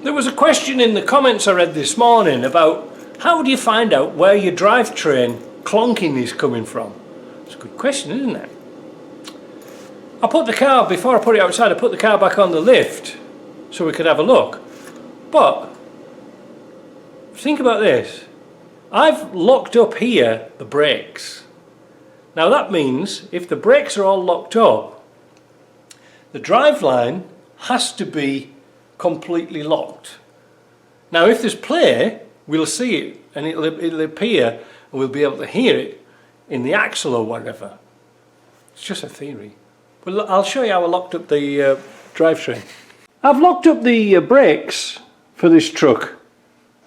There was a question in the comments I read this morning about how do you find out where your drivetrain clonking is coming from? It's a good question, isn't it? I put the car, before I put it outside, I put the car back on the lift so we could have a look. But think about this. I've locked up here the brakes. Now that means if the brakes are all locked up, the driveline has to be completely locked. Now if there's play, we'll see it and it'll appear and we'll be able to hear it in the axle or whatever. It's just a theory. But I'll show you how I locked up the drivetrain. I've locked up the brakes for this truck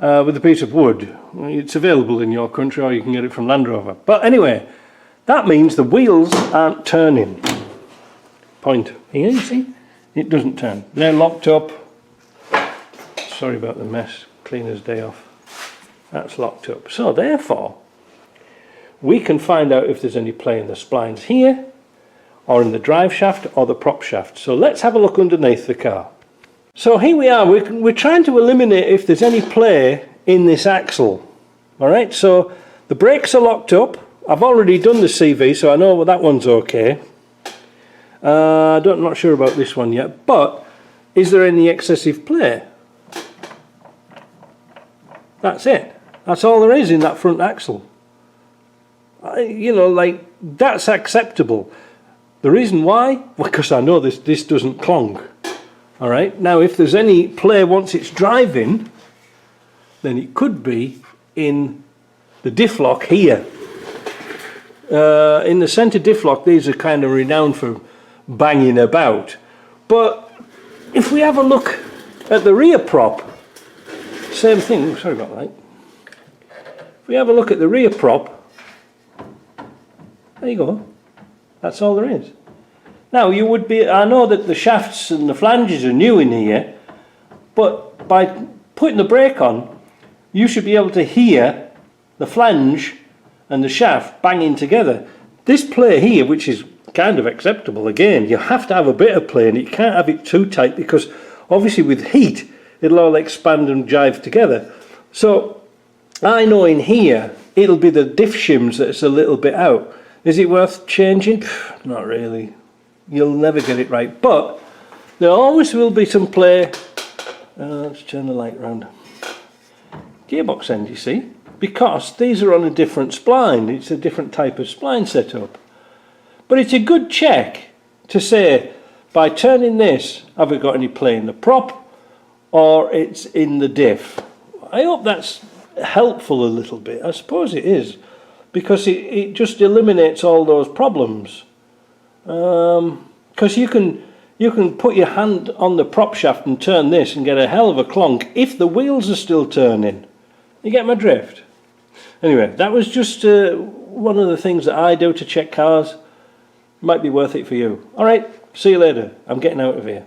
with a piece of wood. It's available in your country or you can get it from Land Rover. But anyway, that means the wheels aren't turning. Point here, you see? It doesn't turn. They're locked up. Sorry about the mess, cleaner's day off. That's locked up. So therefore, we can find out if there's any play in the splines here, or in the drive shaft, or the prop shaft. So let's have a look underneath the car. So here we are, we're trying to eliminate if there's any play in this axle. Alright, so the brakes are locked up. I've already done the CV, so I know that one's okay. I'm not sure about this one yet, but is there any excessive play? That's it. That's all there is in that front axle. You know, like, that's acceptable. The reason why? Because I know this doesn't clonk. Alright, now if there's any play once it's driving, then it could be in the diff lock here. In the centre diff lock, these are kind of renowned for banging about. But if we have a look at the rear prop, same thing. Sorry about that. If we have a look at the rear prop, there you go. That's all there is. Now you would be, I know that the shafts and the flanges are new in here, but by putting the brake on, you should be able to hear the flange and the shaft banging together. This play here, which is kind of acceptable, again, you have to have a bit of play and you can't have it too tight because obviously with heat it'll all expand and jive together. So I know in here it'll be the diff shims that's a little bit out. Is it worth changing? Not really. You'll never get it right, but there always will be some play. Let's turn the light round. Gearbox end, you see, because these are on a different spline. It's a different type of spline setup. But it's a good check to say, by turning this, have we got any play in the prop or it's in the diff? I hope that's helpful a little bit. I suppose it is, because it just eliminates all those problems. Because you can put your hand on the prop shaft and turn this and get a hell of a clonk if the wheels are still turning. You get my drift? Anyway, that was just one of the things that I do to check cars. Might be worth it for you. Alright, see you later. I'm getting out of here.